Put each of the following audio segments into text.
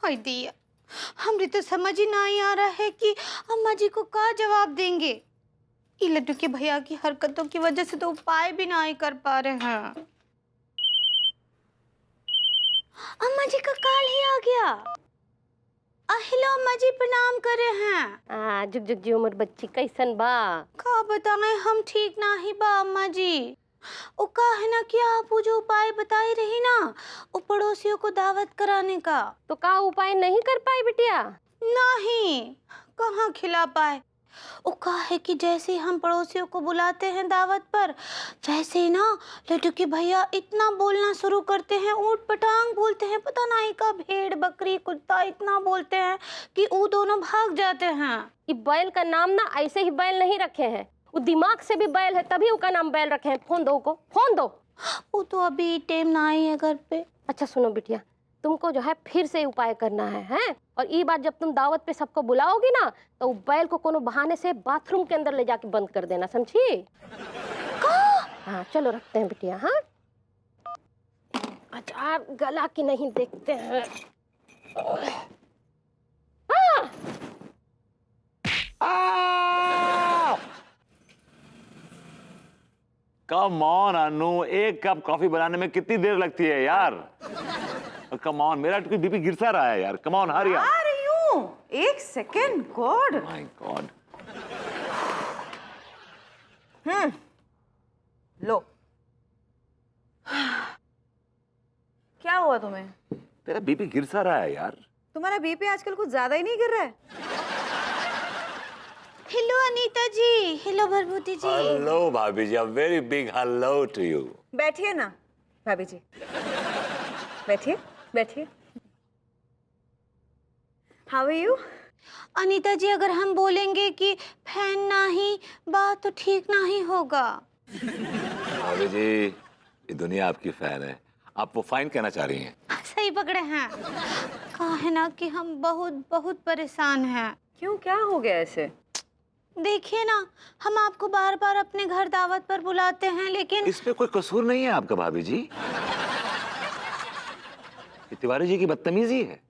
हाय दिया, हमरे तो समझ ही नहीं आ रहा है कि अम्मा जी को क्या जवाब देंगे। ये लड्डू के भैया की हरकतों की वजह से तो उपाय भी नहीं कर पा रहे हैं। अम्मा जी का कॉल ही आ गया। हेलो अम्मा जी, प्रणाम करे हैं। जुग जुग जी उम्र बच्ची कैसन बा? का बताएं, हम ठीक नहीं बा अम्मा जी। वो का है ना कि आप वो जो उपाय बताई रही ना, वो पड़ोसियों को दावत कराने का। तो का उपाय नहीं कर पाई बिटिया? नहीं, कहाँ खिला पाए। वो का है कि जैसे ही हम पड़ोसियों को बुलाते हैं दावत पर, वैसे ही ना लड्डू के भैया इतना बोलना शुरू करते हैं, ऊट पटांग बोलते हैं, पता नहीं का भेड़ बकरी कुत्ता इतना बोलते हैं कि वो दोनों भाग जाते हैं। ये बैल का नाम ना ऐसे ही बैल नहीं रखे हैं, वो दिमाग से भी बैल है, तभी उसका नाम बैल रखे हैं। फोन दो को, फोन दो। वो तो अभी टाइम ना आई है घर पे। अच्छा सुनो बिटिया, तुमको जो है फिर से उपाय करना है, हैं? और ये बात जब तुम दावत पे सबको बुलाओगी ना, तो वो बैल को कोनो बहाने से बाथरूम के अंदर ले जाके बंद कर देना, समझी? हाँ चलो रखते हैं बिटिया। हाँ अचार गला की नहीं देखते हैं। कम ऑन अनु, एक कप कॉफी बनाने में कितनी देर लगती है यार? कम ऑन, मेरा बीपी गिर सा रहा है यार। कम ऑन, हरी आ रही हूँ, एक सेकेंड। God, my god. लो। क्या हुआ तुम्हें? तेरा बीपी गिर सा रहा है यार। तुम्हारा बीपी आजकल कुछ ज्यादा ही नहीं गिर रहा है? Hello Anita ji, hello Vibhuti ji. Hello भाभी जी, a very big hello to you. बैठिए ना भाभी जी, बैठिए बैठिए। How are you? Anita ji, अगर हम बोलेंगे कि फैन नहीं बात तो ठीक नहीं होगा। भाभी जी, ये दुनिया आपकी फैन है, आप वो फाइन कहना चाह रही हैं। सही पकड़े हैं। कहा है ना कि हम बहुत बहुत परेशान हैं। क्यों, क्या हो गया ऐसे? देखिए ना, हम आपको बार बार अपने घर दावत पर बुलाते हैं, लेकिन इसमें कोई कसूर नहीं है आपका भाभी जी। ये तिवारी जी की बदतमीजी है।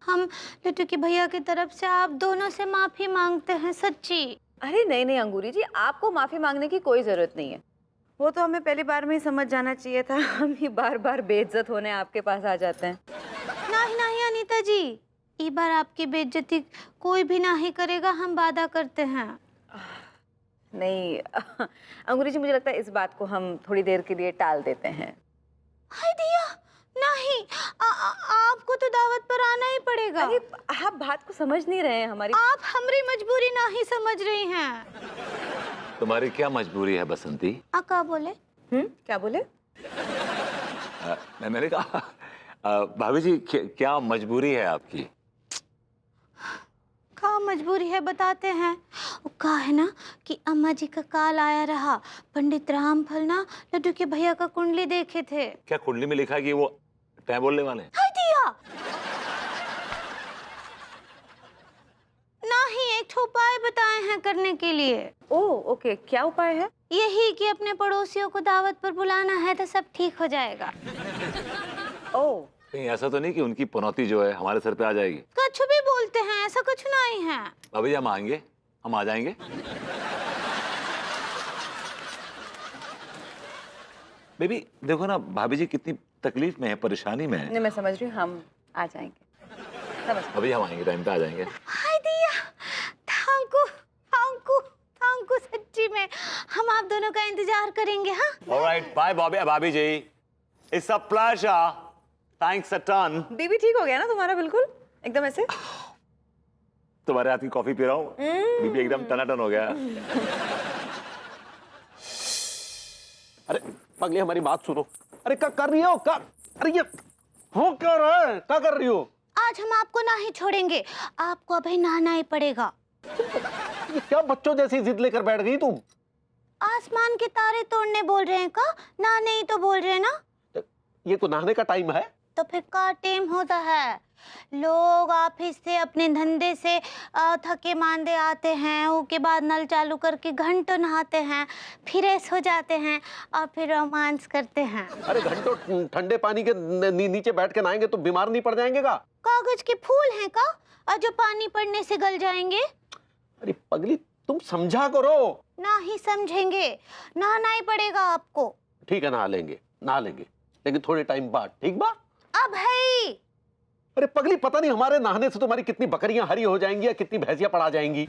हम लड्डू के भैया की तरफ से आप दोनों से माफी मांगते हैं, सच्ची। अरे नहीं नहीं अंगूरी जी, आपको माफी मांगने की कोई जरूरत नहीं है। वो तो हमें पहली बार में ही समझ जाना चाहिए था। हम ही बार बार बेइज्जत होने आपके पास आ जाते हैं। नहीं नहीं अनीता जी, इस बार आपकी बेइज्जती कोई भी नहीं करेगा, हम वादा करते हैं। नहीं अंगूरी जी, मुझे लगता है इस बात को हम थोड़ी देर के लिए टाल देते हैं। हाय दिया, नहीं, आपको तो दावत पर आना ही पड़ेगा। अरे आप बात को समझ नहीं रहे हैं हमारी। आप हमारी मजबूरी नहीं समझ रही हैं। तुम्हारी क्या मजबूरी है बसंती? क्या बोले? क्या बोले? मैंने कहा भाभी जी, क्या मजबूरी है आपकी? क्या मजबूरी है बताते हैं। वो कहा है ना कि अम्मा जी का काल आया रहा, पंडित रामफल ना लड्डू के भैया का कुंडली देखे थे। क्या कुंडली में लिखा है कि वो टै बोलने वाले हैं? हाय दिया, नहीं, एक उपाय बताए हैं करने के लिए। ओह ओके, क्या उपाय है? यही कि अपने पड़ोसियों को दावत पर बुलाना है तो सब ठीक हो जाएगा। ओह, कहीं ऐसा तो नहीं कि उनकी पनौती जो है हमारे सर पे आ जाएगी? कुछ भी बोलते हैं, ऐसा कुछ नहीं है। भाभी जी, हम आएंगे, हम आ जाएंगे। बेबी देखो ना, भाभी जी कितनी तकलीफ में है, परेशानी में है। नहीं मैं समझ रही हूँ, हम आ जाएंगे। समझ। अभी हम आएंगे, टाइम पे आ जाएंगे। हाय दिया, thank you thank you thank you, सच्ची में हम आप दोनों का इंतजार करेंगे। हाँ, ऑलराइट, बाय भाभी जी, it's a pleasure, thanks a ton. बीबी ठीक हो गया ना तुम्हारा, बिल्कुल एकदम ऐसे? तुम्हारे हाथ की कॉफी पी रहा हूँ, बीबी एकदम टनाटन हो गया। अरे पगली, हमारी बात सुनो। अरे क्या कर रही हो? अरे ये हो क्या रहा है? क्या कर रही हो? आज हम आपको नहीं छोड़ेंगे, आपको अभी नहाना ही पड़ेगा। ये क्या बच्चों जैसी जिद लेकर बैठ गई तुम? आसमान के तारे तोड़ने बोल रहे हैं का? नहाने ही तो बोल रहे हैं ना। ये तो नहाने का टाइम है। तो फिर का टाइम होता है? लोग ऑफिस से अपने धंधे से थके मांदे आते हैं, उसके बाद नल चालू करके घंटों नहाते हैं, फ्रेश हो जाते हैं और फिर रोमांस करते हैं। अरे घंटों ठंडे पानी के नीचे बैठ के नहाएंगे तो बीमार नहीं पड़ जाएंगे का? कागज सूरज के फूल हैं का, और जो पानी पड़ने से गल जाएंगे? अरे पगली तुम समझा करो। ना ही समझेंगे, नहाना ही पड़ेगा आपको। ठीक है, नहा लेंगे लेकिन थोड़े टाइम बाद, ठीक बा? अब है ही। अरे पगली पता नहीं हमारे नहाने से तुम्हारी कितनी बकरियां हरी हो जाएंगी या कितनी भैंसियां पड़ा जाएंगी।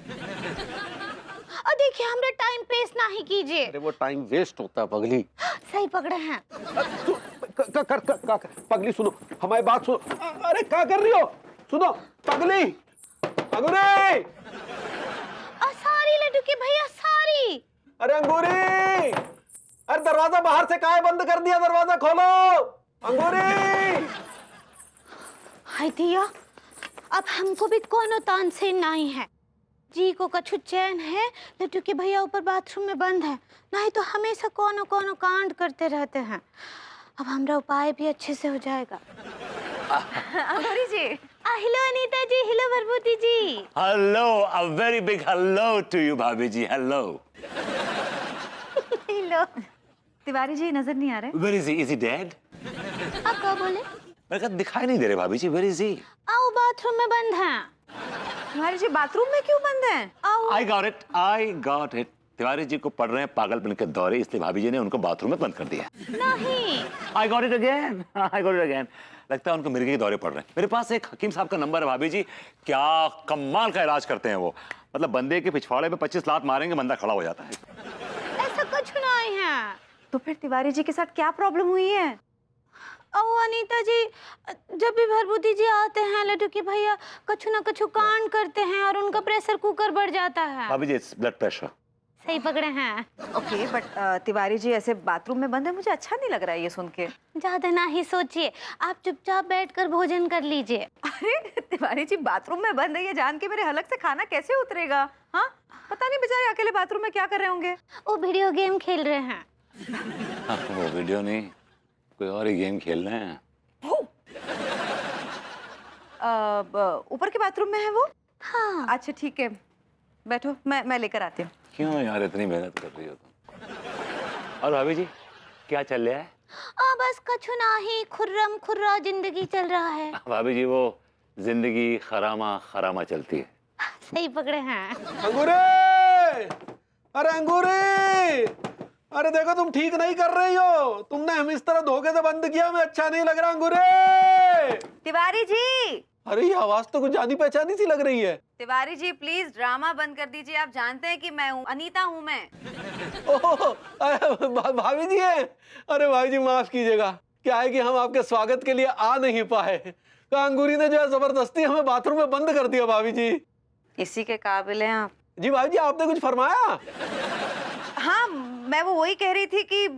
और देखिए हमरा टाइम पेस्ट ना ही कीजिए। अरे वो टाइम वेस्ट होता है पगली। सही पकड़े हैं। पगली सुनो हमारी बात सुनो। अरे क्या कर रही हो? सुनो पगली, अंगूरी, सारी लड्डू के भैया सारी। अरे अंगूरी, अरे दरवाजा बाहर से काहे बंद कर दिया? दरवाजा खोलो अंगूरी। हाय दिया, अब हमको भी कोनो तानसेन नहीं है। जी को कछु चैन है, लड्डू के भैया ऊपर बाथरूम में बंद है, नहीं तो हमेशा कोनो कोनो कांड करते रहते हैं। अब हमारा उपाय भी अच्छे से हो जाएगा। Angoori ji. Hello Anita ji, hello Vibhuti ji. Hello, a very big hello to you भाभी जी। हेलो। हेलो। तिवारी जी नजर नहीं आ रहे? Where is he dead? आप क्या बोले? मेरे को दिखाई नहीं दे रहे भाभी जी। वेयर इज ही? आओ बाथरूम में बंद हैं। तिवारी जी बाथरूम में क्यों बंद हैं? आओ। I got it. Tiwari ji को पड़ रहे हैं पागलपन के दौरे, इसलिए भाभी जी ने उनको बाथरूम में बंद कर दिया। नहीं। आई गॉट इट अगेन। लगता है उनको मिर्गी के दौरे पड़ रहे हैं। मेरे पास एक हकीम साहब का नंबर है भाभी जी, क्या कमाल का इलाज करते हैं वो। मतलब बंदे के पिछवाड़े पे 25 लात मारेंगे, बंदा खड़ा हो जाता है। ऐसा कुछ नहीं है। तो फिर तिवारी जी के साथ क्या प्रॉब्लम हुई है? ओ अनीता जी, जब भी भरभूति जी आते हैं लड्डू के भैया कछु ना कछु कांड करते हैं और उनका प्रेशर कुकर बढ़ जाता है। भाभी जी ब्लड प्रेशर। सही पकड़े हैं। ओके बट तिवारी जी ऐसे बाथरूम में बंद है, मुझे अच्छा नहीं लग रहा है ये सुन के। ज्यादा ना ही सोचिए, आप चुपचाप बैठकर भोजन कर लीजिए। अरे तिवारी जी बाथरूम में बंद है ये जान के मेरे हलक से खाना कैसे उतरेगा? हाँ पता नहीं बेचारे अकेले बाथरूम में क्या कर रहे होंगे। वो वीडियो गेम खेल रहे हैं। वो वीडियो नहीं, कोई और ही गेम खेल रहे हैं। ऊपर के बाथरूम में है वो? हाँ। अच्छा ठीक है, बैठो मैं लेकर आती हूँ। क्यों यार इतनी मेहनत कर रही हो तुम? और भाभी जी क्या चल रहा है? बस कछु ना ही, खुर्रम खुर्रा जिंदगी चल रहा है। भाभी जी वो जिंदगी खरामा खरामा चलती है। सही पकड़े हैं। अंगूरी, अरे अंगूरी, अरे देखो तुम ठीक नहीं कर रही हो। तुमने हम इस तरह धोखे से बंद किया, हमें अच्छा नहीं लग रहा। अंगूरी, तिवारी जी। अरे ये आवाज तो कुछ जानी पहचानी सी लग रही है। तिवारी जी प्लीज ड्रामा बंद कर दीजिए, आप जानते हैं कि मैं हूँ, अनीता हूँ मैं। ओह भाभी जी है। अरे भाभी जी माफ कीजिएगा, क्या है कि हम आपके स्वागत के लिए आ नहीं पाए। अंगूरी ने जो है जबरदस्ती हमें बाथरूम में बंद कर दिया। भाभी जी इसी के काबिल हैं आप। जी भाभी जी आपने कुछ फरमाया? हाँ मैं वही कह रही थी कि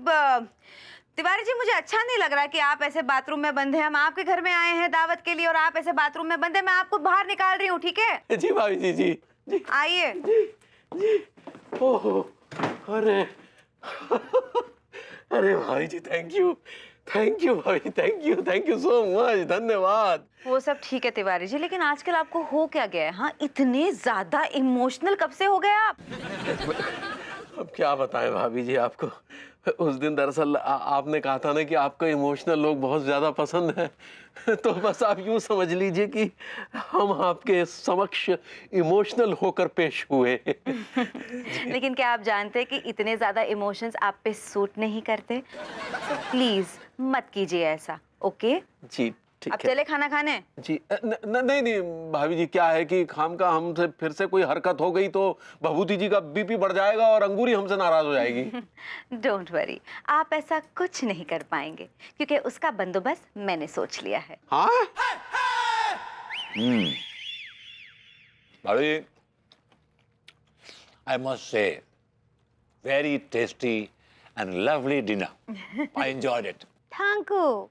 तिवारी जी मुझे अच्छा नहीं लग रहा कि आप ऐसे बाथरूम में बंद हैं। हम आपके घर में आए हैं दावत के लिए और आप ऐसे बाथरूम में बंद हैं। मैं आपको बाहर निकाल रही हूँ, ठीक है? जी भाभी जी। जी जी आइए। जी। ओहो, अरे अरे भाई जी थैंक यू भाई, थैंक यू सो मच, धन्यवाद। वो सब ठीक है तिवारी जी, लेकिन आजकल आपको हो क्या गया है? हाँ इतने ज्यादा इमोशनल कब से हो गए आप? अब क्या बताएं भाभी जी आपको। उस दिन दरअसल आपने कहा था ना कि आपको इमोशनल लोग बहुत ज्यादा पसंद हैं, तो बस आप यूं समझ लीजिए कि हम आपके समक्ष इमोशनल होकर पेश हुए। लेकिन क्या आप जानते हैं कि इतने ज्यादा इमोशंस आप पे सूट नहीं करते? तो प्लीज मत कीजिए ऐसा, ओके? जी ठीक अब है। चले खाना खाने? जी नहीं भाभी जी, क्या है कि खाम का हमसे फिर से कोई हरकत हो गई तो भभूति जी का बीपी बढ़ जाएगा और अंगूरी हमसे नाराज हो जाएगी। डोंट वरी, आप ऐसा कुछ नहीं कर पाएंगे क्योंकि उसका बंदोबस्त मैंने सोच लिया है। हाँ भाभी I must say very tasty and lovely dinner. I enjoyed it. Thank you.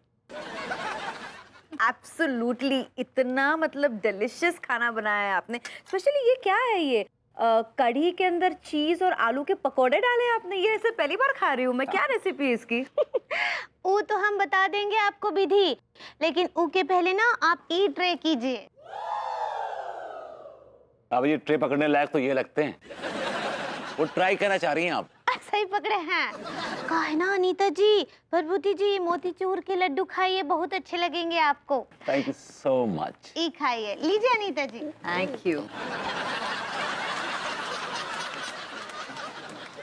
Absolutely, इतना मतलब डिलिशियस खाना बनाया है आपने। स्पेशली ये क्या है ये कढ़ी के अंदर चीज और आलू के पकोड़े डाले आपने? ये ऐसे पहली बार खा रही हूँ मैं। क्या रेसिपी है इसकी? वो तो हम बता देंगे आपको विधि, लेकिन उसके पहले ना आप ई ट्रे कीजिए। अब ये ट्रे पकड़ने लायक तो ये लगते हैं। वो ट्राई करना चाह रही हैं आप? सही पकड़े हैं। कहा है ना अनीता जी, प्रभुति जी, मोतीचूर के लड्डू खाइए, बहुत अच्छे लगेंगे आपको। Thank you so much. ई खाइए, लीजिए अनीता जी। Thank you.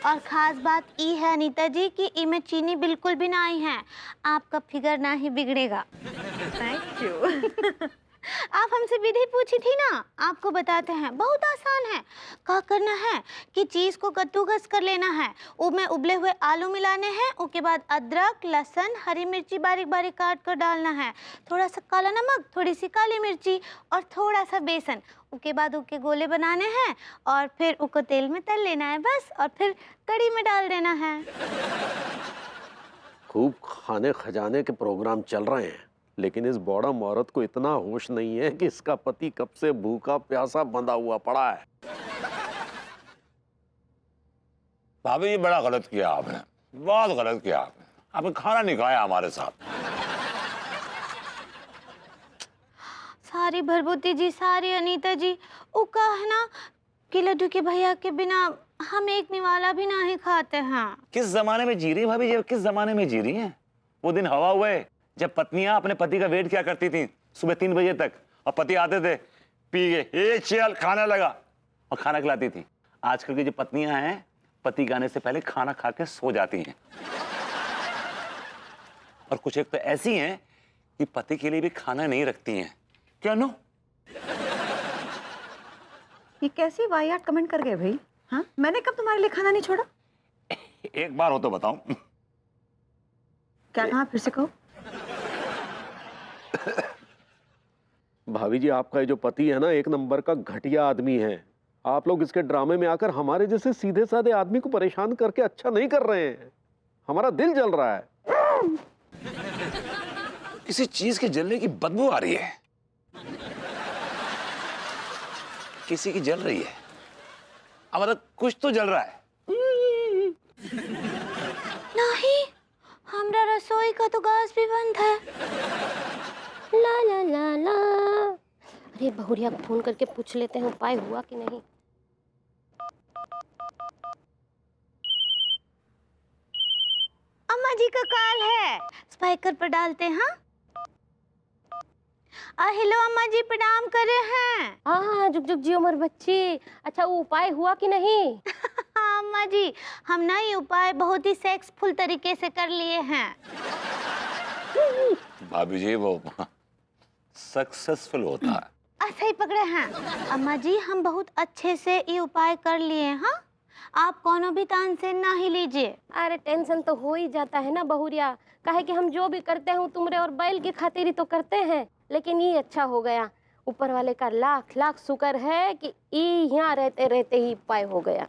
और खास बात ई है अनीता जी कि इमें चीनी बिल्कुल भी ना आई है, आपका फिगर ना ही बिगड़ेगा। Thank you. आप हमसे विधि पूछी थी ना, आपको बताते हैं, बहुत आसान है। क्या करना है कि चीज को कद्दूकस कर लेना है, उसमें उबले हुए आलू मिलाने हैं, उसके बाद अदरक, लहसुन, हरी मिर्ची बारीक बारीक काट कर डालना है, थोड़ा सा काला नमक, थोड़ी सी काली मिर्ची और थोड़ा सा बेसन। उसके बाद उसके गोले बनाने हैं और फिर उसको तेल में तल लेना है बस, और फिर कढ़ी में डाल देना है। खूब खाने खजाने के प्रोग्राम चल रहे हैं, लेकिन इस बॉडम औरत को इतना होश नहीं है कि इसका पति कब से भूखा प्यासा बंधा हुआ पड़ा है। भाभी, ये बड़ा गलत किया आपने, बहुत गलत किया आपने। आपने खाना नहीं खाया हमारे साथ। सारी भरभूति जी, सारी अनीता जी, वो कहा है ना कि लड्डू के भैया के बिना हम एक निवाला भी ना ही खाते हैं। किस जमाने में जी रही है भाभी जी, किस जमाने में जी रही हैं? वो दिन हवा हुए जब पत्नियां अपने पति का वेट क्या करती थी सुबह 3 बजे तक, और पति आते थे पी के, ए चल खाना लगा, और खाना खिलाती थी। आजकल की जो पत्नियां हैं, पति के आने से पहले खाना खा के सो जाती हैं। और कुछ एक तो ऐसी हैं कि पति के लिए भी खाना नहीं रखती हैं। क्यों नो? ये कैसी वाहियात कमेंट कर गए भाई? हाँ, मैंने कब तुम्हारे लिए खाना नहीं छोड़ा? एक बार हो तो बताऊं। क्या कहा, फिर से कहो। भाभी जी, आपका ये जो पति है ना, एक नंबर का घटिया आदमी है। आप लोग इसके ड्रामे में आकर हमारे जैसे सीधे साधे आदमी को परेशान करके अच्छा नहीं कर रहे हैं। हमारा दिल जल रहा है। किसी चीज के जलने की बदबू आ रही है, किसी की जल रही है। अब मतलब कुछ तो जल रहा है। नहीं, हमरा रसोई का तो गैस भी बंद है। ला ला ला ला। अरे बहुरिया को फोन करके पूछ लेते हैं उपाय हुआ कि नहीं। अम्मा जी का कॉल है, स्पीकर पर डालते हैं। हेलो अम्मा जी, प्रणाम कर रहे हैं। हाँ, जुग जुग जियो मोर बच्ची। अच्छा, वो उपाय हुआ कि नहीं? हाँ अम्मा जी, हम ना ये उपाय बहुत ही सेक्सफुल तरीके से कर लिए हैं। भाभी जी, वो सक्सेसफुल होता है। सही पकड़े हैं अम्मा जी, हम बहुत अच्छे से ये उपाय कर लिए हैं। हाँ, आप कोनो भी तानसेन ना ही लीजिए। अरे टेंशन तो हो ही जाता है ना बहुरिया, काहे कि हम जो भी करते हैं तुमरे और बैल की खातिर ही तो करते हैं। लेकिन ये अच्छा हो गया, ऊपर वाले का लाख लाख शुक्र है कि यहाँ रहते रहते ही उपाय हो गया।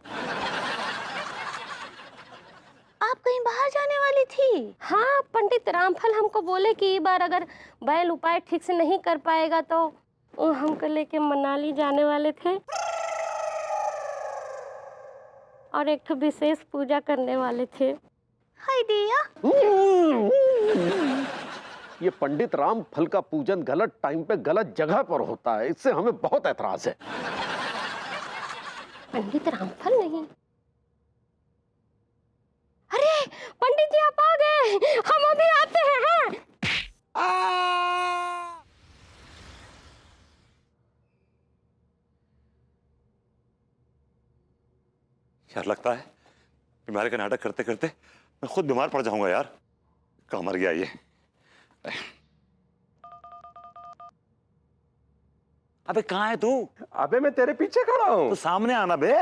आप कहीं बाहर जाने वाली थी? हाँ, पंडित रामफल हमको बोले कि इस बार अगर बैल उपाय ठीक से नहीं कर पाएगा तो वो हमको लेके मनाली जाने वाले थे और एक तो विशेष पूजा करने वाले थे। हाय दिया। ये पंडित रामफल का पूजन गलत टाइम पे गलत जगह पर होता है, इससे हमें बहुत ऐतराज है। पंडित रामफल नहीं? अरे पंडित जी, आप आ गए, हम अभी आते हैं। यार, लगता है बीमारी का नाटक करते करते मैं खुद बीमार पड़ जाऊंगा यार। कहाँ मर गया ये? अबे कहाँ है तू? अबे मैं तेरे पीछे खड़ा हूँ। तो सामने आना बे।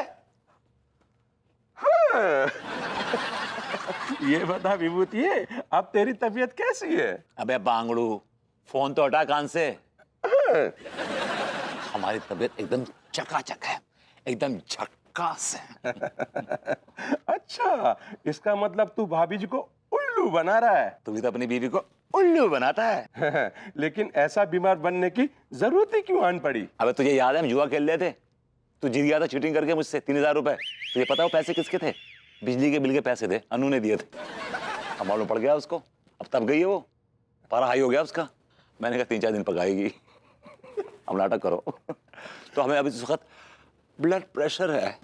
हाँ। ये बता विभूति, अब तेरी तबीयत कैसी है? अबे बांगड़ू, फोन तो हटा कान से। हाँ। हमारी तबीयत एकदम चकाचक है, एकदम झक्कास है। अच्छा, इसका मतलब तू भाभी जी को उल्लू बना रहा है। तू भी तो अपनी बीवी को उल्लू बनाता है। लेकिन ऐसा बीमार बनने की जरूरत ही क्यों आन पड़ी? अबे तुझे याद है हम जुआ खेल रहे थे, तू जीत गया था चीटिंग करके मुझसे 3000 रुपए। तुझे पता वो पैसे किसके थे? बिजली के बिल के पैसे थे, अनु ने दिए थे। अब मालूम पड़ गया उसको, अब तब गई है वो, पारा हाई हो गया उसका। मैंने कहा 3-4 दिन पकाएगी। अब नाटक करो। तो हमें अभी इस वक्त ब्लड प्रेशर है।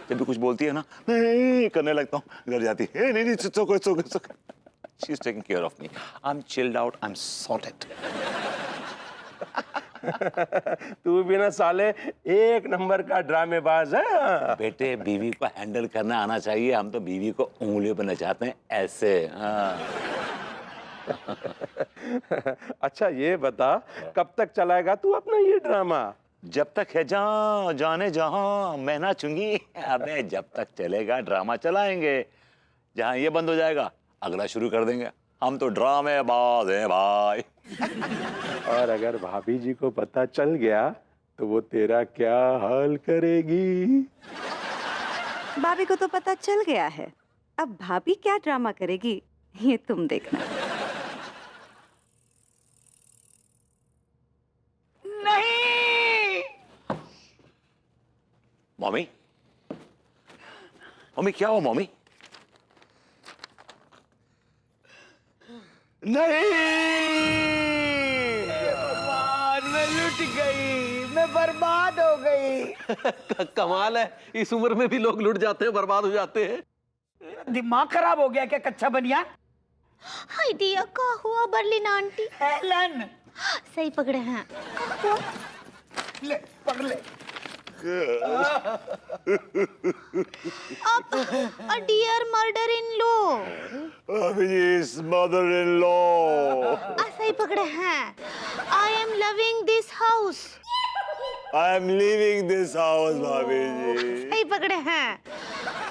जब भी कुछ बोलती है ना, नहीं करने लगता हूँ, घर जाती है, नहीं नहीं it's okay, it's okay, it's okay. She is taking care of me. I'm chilled out, I'm sorted. तू भी ना साले एक नंबर का ड्रामेबाज है। बेटे बीवी को हैंडल करना आना चाहिए, हम तो बीवी को उंगलियों पर नचाते हैं ऐसे। हाँ। अच्छा ये बता, कब तक चलाएगा तू अपना ये ड्रामा? जब तक है जहाँ जाने जहाँ मैं ना चुंगी। अबे जब तक चलेगा ड्रामा चलाएंगे, जहाँ ये बंद हो जाएगा अगला शुरू कर देंगे। हम तो ड्रामेबाज हैं भाई। और अगर भाभी जी को पता चल गया तो वो तेरा क्या हाल करेगी? भाभी को तो पता चल गया है, अब भाभी क्या ड्रामा करेगी ये तुम देखना। नहीं, मम्मी, मम्मी क्या हुआ मम्मी? नहीं, भगवान मैं लुट गई, मैं बर्बाद हो गई। कमाल है, इस उम्र में भी लोग लुट जाते हैं, बर्बाद हो जाते हैं। दिमाग खराब हो गया क्या कच्चा बनियान? हाय दिया, क्या हुआ बर्लिन आंटी? हेलन, सही पकड़े हैं। ले पकड़ ले। अब डियर मर्डर इन लो, भाभी जी मदर इन लॉ। सही पकड़े हैं। I am loving this house. I am leaving this house भाभी जी। सही पकड़े हैं।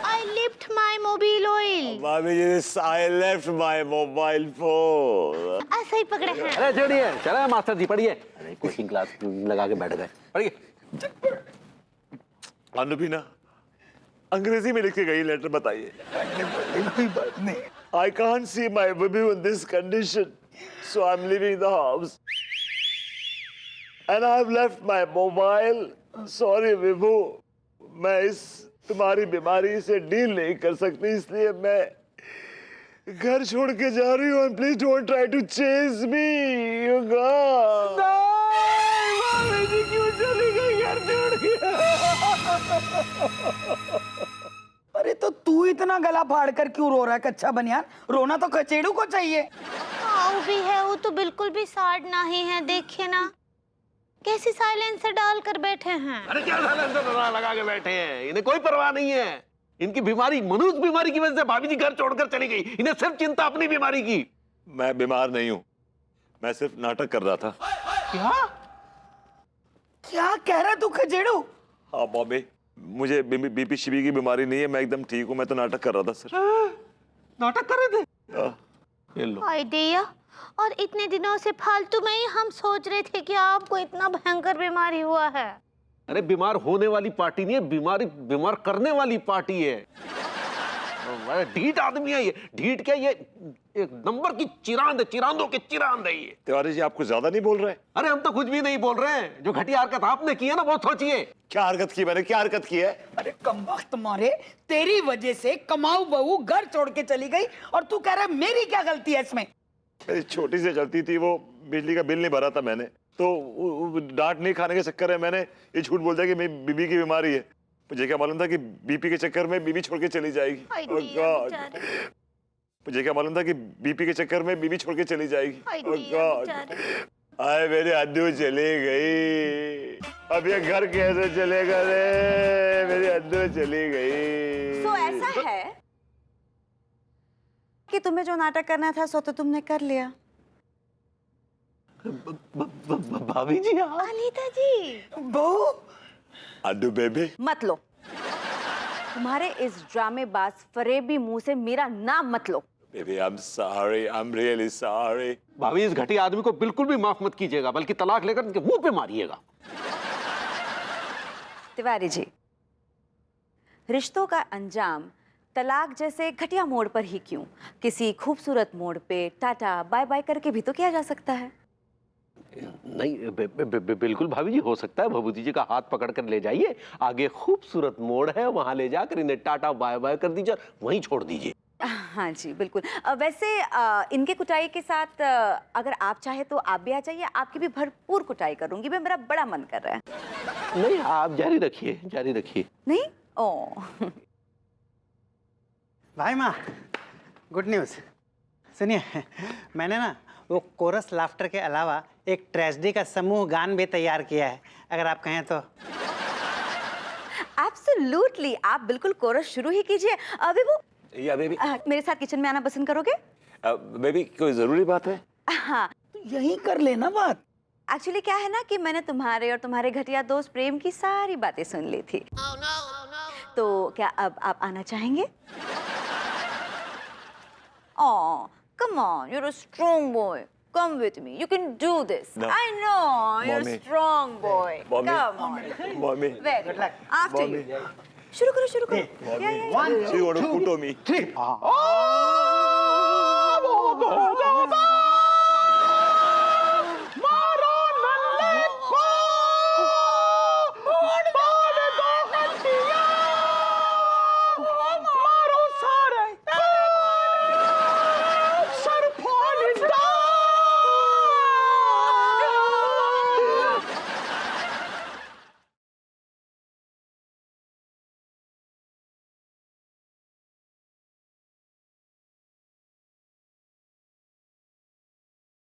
I lift my mobile oil. भाभी जी I left my mobile phone. सही पकड़े हैं। अरे चढ़िए, चला मास्टर जी पढ़िए। अरे कोचिंग क्लास लगा के बैठ गए, पढ़िए। अनुपीना अंग्रेजी में लिख के गई लेटर, बताइए। कोई बात नहीं। I can't see my baby in this condition, so I'm leaving the house. And I've left my mobile. Sorry विभू, मैं इस तुम्हारी बीमारी से डील नहीं कर सकती, इसलिए मैं घर छोड़ के जा रही हूँ। And please don't try to chase me, you God. भाभी जी क्यों चली गई घर छोड़ के? अरे तो तू इतना गला फाड़ कर क्यों रो रहा है कच्चा बनियान? रोना तो कचेड़ू को चाहिए। हाँ वो भी है, वो तो बिल्कुल भी साड़ नहीं है। देखिए ना कैसी साइलेंसर डाल कर बैठे हैं। अरे क्या साइलेंसर लगा के बैठे हैं, इन्हें कोई परवाह नहीं है। इनकी बीमारी मनुष्य बीमारी की वजह से भाभी जी घर छोड़कर चली गई, इन्हें सिर्फ चिंता अपनी बीमारी की। मैं बीमार नहीं हूँ, मैं सिर्फ नाटक कर रहा था। क्या क्या कह रहा तू कचेड़ू? हाँ बॉबी, मुझे बीपी शिबी की बीमारी नहीं है, मैं एकदम ठीक हूँ। मैं तो नाटक कर रहा था सर। नाटक कर रहे थे? हाँ। ये लो। हाय दिया, और इतने दिनों से फालतू में ही हम सोच रहे थे कि आपको इतना भयंकर बीमारी हुआ है। अरे बीमार होने वाली पार्टी नहीं है, बीमार करने वाली पार्टी है। ढीठ आदमी है ये, ढीठ क्या, ये एक नंबर की चिरांद है, चिरांदों के चिरांद है ये। तिवारी जी आपको ज्यादा नहीं बोल रहे? अरे हम तो कुछ भी नहीं बोल रहे हैं, जो घटिया हरकत आपने की है ना वो सोचिए। क्या हरकत की मैंने, क्या हरकत की है? अरे कमबख्त मारे, तेरी वजह से कमाऊ बहू घर छोड़ के चली गई और तू कह रहा है मेरी क्या गलती है इसमें? मेरी छोटी सी गलती थी, वो बिजली का बिल नहीं भरा था मैंने, तो डांट नहीं खाने के चक्कर में मैंने ये झूठ बोल दिया कि मेरी बीबी की बीमारी है। मुझे क्या मालूम था कि बीपी के चक्कर में बीबी छोड़ के चली जाएगी। हाय Oh दिया God. बेचारे। मुझे क्या मालूम था कि बीपी के चक्कर में बीबी छोड़ के चली जाएगी। हाय Oh दिया God. बेचारे। आए मेरे अद्दू चली गई, अब ये घर कैसे चलेगा रे? मेरी अद्दू चली गई। तो ऐसा है कि तुम्हें जो नाटक करना था सो तो तुमने कर लिया। भाभी जी आप? अनीता जी। बहू अद्दू बेबी, मत लो, तुम्हारे इस ड्रामेबाज फरेबी मुंह से मेरा नाम मत लो। Baby I am sorry, I am really sorry. भाभी इस घटिया आदमी को बिल्कुल भी माफ मत कीजिएगा, बल्कि तलाक लेकर इनके मुंह पे मारिएगा। तिवारी जी, रिश्तों का अंजाम तलाक जैसे घटिया मोड़ पर ही क्यों, किसी खूबसूरत मोड़ पे टाटा बाय बाय करके भी तो किया जा सकता है। नहीं बिल्कुल भाभी जी, हो सकता है। भभूति जी का हाथ पकड़ कर ले जाइए, आगे खूबसूरत मोड़ है, वहां ले जाकर इन्हें टाटा बाय बाय कर दीजिए, वहीं छोड़ दीजिए। हाँ जी बिल्कुल। वैसे इनके कुटाई के साथ अगर आप चाहे तो आप भी आ जाइए, आपकी भी भरपूर कुटाई करूंगी मैं, मेरा बड़ा मन कर रहा है। नहीं आप जारी रखिए, जारी रखिए। नहीं ओह भाई माँ, गुड न्यूज़। सुनिए, मैंने ना वो कोरस लाफ्टर के अलावा एक ट्रेजेडी का समूह गान भी तैयार किया है, अगर आप कहें तो। एब्सोल्युटली, आप बिल्कुल कोरस शुरू ही कीजिए। अभी वो या बेबी, मेरे साथ किचन में आना पसंद करोगे? बेबी कोई जरूरी बात है? हाँ, तो यहीं कर लेना बात। एक्चुअली क्या है ना कि मैंने तुम्हारे और तुम्हारे घटिया दोस्त प्रेम की सारी बातें सुन ली थी। तो क्या अब आप आना चाहेंगे? Oh, come on, you're a strong boy. Come with me. You can do this. No. I know, you're Mommy. a strong boy. Mommy. Come on. Mummy, Very good. After you. शुरू करो, शुरू करो. Yeah, yeah, yeah. she want to put on me. 3